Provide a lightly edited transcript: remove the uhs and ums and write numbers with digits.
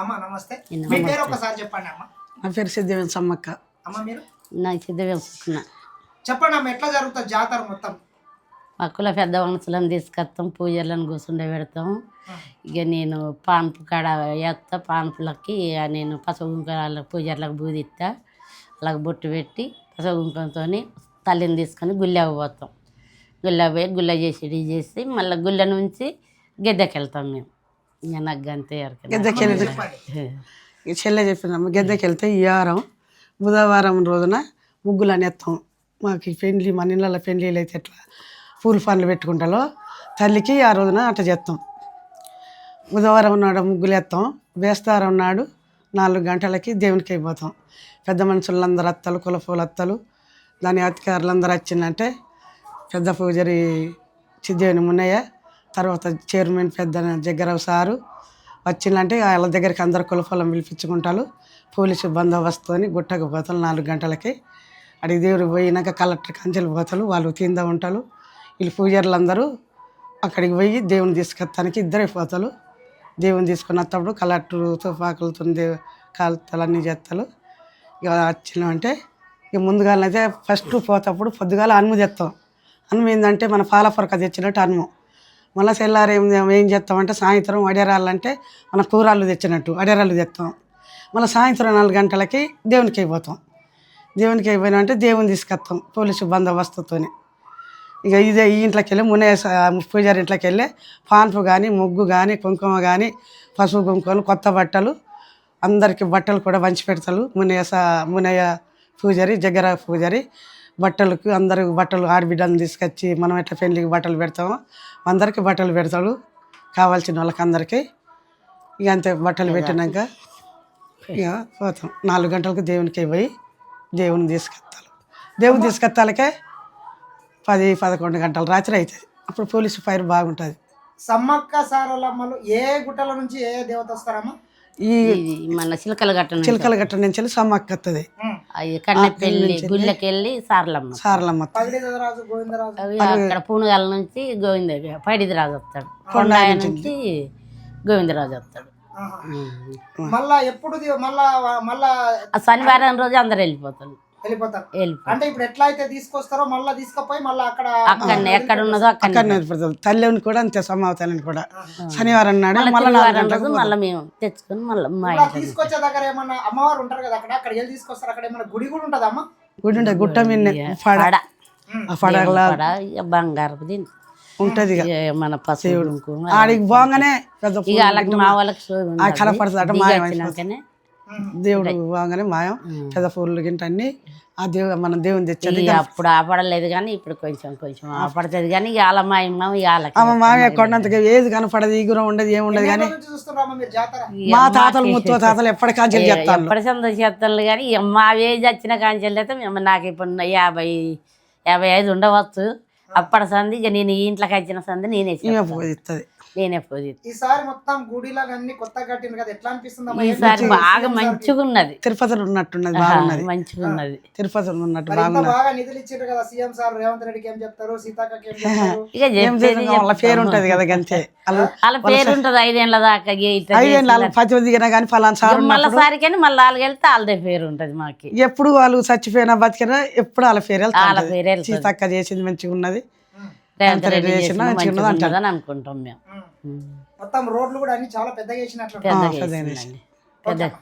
అమ్మ నమస్తే. మీ పేరు ఒకసారి చెప్పండి అమ్మ. నా పేరు సిద్ధవేం సమ్మక్క. అమ్మ మీరు నాకు సిద్ధవేం సుక్కున. చెప్పండి అమ్మ, ఎట్లా జరుగుతుంది జాతర మొత్తం? మా కుల పెద్ద మనుషులను తీసుకొస్తాం, పూజలను కూర్చుండే పెడతాం. ఇక నేను పాన్పు కాడ వేస్తా, పాన్పులకి నేను పసుపు కుంకుమ పూజలకు బూదిస్తా, అలాగ బొట్టు పెట్టి పసుపు కుంకుమతో తల్లిని తీసుకొని గుళ్ళకి పోతాం. గుళ్ళకి పోయి గుళ్ళ చేసి మళ్ళీ గుళ్ళ నుంచి గెద్దెకి వెళ్తాం మేము. ఇక నాకు గంతే గెద్దెకి వెళ్ళి చెల్లె చెప్పిందమ్మ, గెద్దెకి వెళ్తే ఈ వారం బుధవారం రోజున ముగ్గులు అని ఎత్తాం. మాకు పెండ్లి మన ఇళ్ళలో పెండ్లీలు అయితే ఎట్లా పూల పనులు పెట్టుకుంటాలో తల్లికి ఆ రోజున అట్లా చేస్తాం. బుధవారం నాడు ముగ్గులు వేస్తాం. బేస్తారం నాడు 4 గంటలకి దేవునికి అయిపోతాం. పెద్ద మనుషులందరూ అత్తలు, కులపూల అత్తలు, దాని అధికారులందరూ వచ్చిందంటే పెద్ద పూజరి సిద్ధేవుని మున్నయ్య, తర్వాత చైర్మన్ పెద్ద జగ్గరావు సారు వచ్చిందంటే వాళ్ళ దగ్గరికి అందరు కులపొలం పిలిపించుకుంటారు. పోలీసు బందోబస్తుతో గుట్టకు పోతారు 4 గంటలకి. అడిగి దేవుడు పోయినాక కలెక్టర్ కంచెలు పోతారు, వాళ్ళు కింద ఉంటారు. వీళ్ళు పూజారులు అందరూ అక్కడికి పోయి దేవుని తీసుకొస్తానికి ఇద్దరే పోతారు. దేవుని తీసుకుని వస్తప్పుడు కలెక్టర్ తుపాకులతో కాలుతాలు అన్నీ చేస్తారు. ఇక వచ్చినామంటే ఇక ముందుగాలైతే ఫస్ట్ పోతప్పుడు పొద్దుగాల అనుము తెస్తాం. అనుము ఏంటంటే మన పాలపొరక తెచ్చినట్టు అనుము. మళ్ళీ తెల్లారు ఏం చేస్తామంటే సాయంత్రం వడేరాళ్ళంటే మన కూరాళ్ళు తెచ్చినట్టు వడేరాళ్ళు తెస్తాం. మళ్ళీ సాయంత్రం 4 గంటలకి దేవునికి అయిపోతాం. దేవునికి అయిపోయినామంటే దేవుని తీసుకొస్తాం పోలీసు బందోబస్తుతో. ఇక ఇదే ఈ ఇంట్లోకి వెళ్ళి పూజారి ఇంట్లోకి వెళ్ళి పాన్పు కానీ, ముగ్గు కానీ, కుంకుమ కానీ, పసుపు కుంకుమలు, కొత్త బట్టలు, అందరికీ బట్టలు కూడా పంచి పెడతారు. మునయ్య పూజారి, జగ్గరావు పూజారి బట్టలకు అందరికి బట్టలు ఆడబిడ్డలను తీసుకొచ్చి మనం ఎట్లా పెళ్ళికి బట్టలు పెడతామో అందరికీ బట్టలు పెడతాడు కావాల్సిన వాళ్ళకి అందరికీ. ఇక అంతే బట్టలు పెట్టినాక ఇక పోతాం. 4 గంటలకు దేవునికి పోయి దేవుని తీసుకొస్తాను. దేవుని తీసుకొస్తాలకే 10-11 గంటల రాత్రి అవుతుంది. అప్పుడు పోలీసు ఫైర్ బాగుంటుంది. సమ్మక్క సారలమ్మలు ఏ గుట్టల నుంచి ఏ దేవత వస్తారమ్మా? ఈ మన చిలకల గట్ట నుంచి సమ్మక్క వస్తుంది. గుళ్ళకి వెళ్ళి సారలమ్మ పగిడిదరాజు, గోవిందరాజు అక్కడ పూనగాల నుంచి పైడిదిరాజు వస్తాడు. కొండాయ నుంచి గోవిందరాజు వస్తాడు. మళ్ళా ఎప్పుడు మళ్ళా శనివారం రోజు అందరు వెళ్ళిపోతారు. అంటే ఇప్పుడు ఎట్లా అయితే తీసుకొస్తారో మళ్ళీ తీసుకుపోయి మళ్ళీ అక్కడ ఎక్కడ ఉన్నదో అక్కడ తల్లిని కూడా అంతే సమావతాలని కూడా శనివారం నాడు మళ్ళీ మేము తెచ్చుకొని మళ్ళీ తీసుకొచ్చే దగ్గర ఏమన్నా అమ్మవారు ఉంటారు కదా, అక్కడ వెళ్ళి తీసుకొస్తారు. అక్కడ ఏమన్నా గుడి కూడా ఉంటదమ్మా? గుడి ఉంటుంది, గుట్ట మీద బంగారు దీనికి ఉంటది మన పసుపు ఆడికి పోగానే మా వాళ్ళకి కనపడుతుంది. దేవుడు బాగానే మాయం పెద్ద పూలు గింట అన్ని ఆ దేవుడు మన దేవుని తెచ్చాడు. అప్పుడు ఆపడలేదు కానీ ఇప్పుడు కొంచెం ఆపడుతుంది కానీ అలా మాయ కొన్నంతగా ఏది కనపడదు, ఈగురం ఉండదు, ఏముండదు. కానీ మా తాతలు ముత్త తాతలు ఎప్పటి కాంచెలు చేస్తాను ఎప్పటి సందో చేస్తాను కానీ మా ఏజ్ వచ్చిన కాంచెలు అయితే మేము నాకు ఇప్పుడు 50-55 ఉండవచ్చు. అప్పటి సంది ఇక నేను ఈ ఇంట్లోకి వచ్చిన సంది నేనే పోదిస్తుంది. ఈసారి మొత్తం గుడిలో అన్ని కొత్తగా కట్టింది కదా, ఎట్లా అనిపిస్తుంది? ఈసారి బాగా మంచిగా ఉన్నది. తిరుపతిలో ఉన్నట్టున్నది, బాగున్నది, మంచిగా ఉన్నది. తిరుపతిలో ఉన్నట్టు బాగా నిధులు ఇచ్చారు కదా సీఎం సార్ రేవంత్ రెడ్డికి. ఏం చెప్తారు? సీతాకకి వాళ్ళ పేరు ఉంటది కదా, అంతే వాళ్ళ పేరు ఉంటది. 5 ఏళ్ళ దాకా 5 ఏళ్ళు పచ్చి దిగినా కానీ ఫలానా సార్ మళ్ళీ సారికని మళ్ళీ వాళ్ళకి వెళ్తే వాళ్ళదే పేరు ఉంటది. మాకు ఎప్పుడు వాళ్ళు చచ్చిపోయినా బతికినా ఎప్పుడు వాళ్ళ పేరు వెళ్తారు. సీతక్క చేసింది మంచిగా ఉన్నది, రేవంత్ రెడ్డి చేసింది అనుకుంటాం మేము. మొత్తం రోడ్లు కూడా అన్ని చాలా పెద్దగా చేసినట్లు. పెద్దగా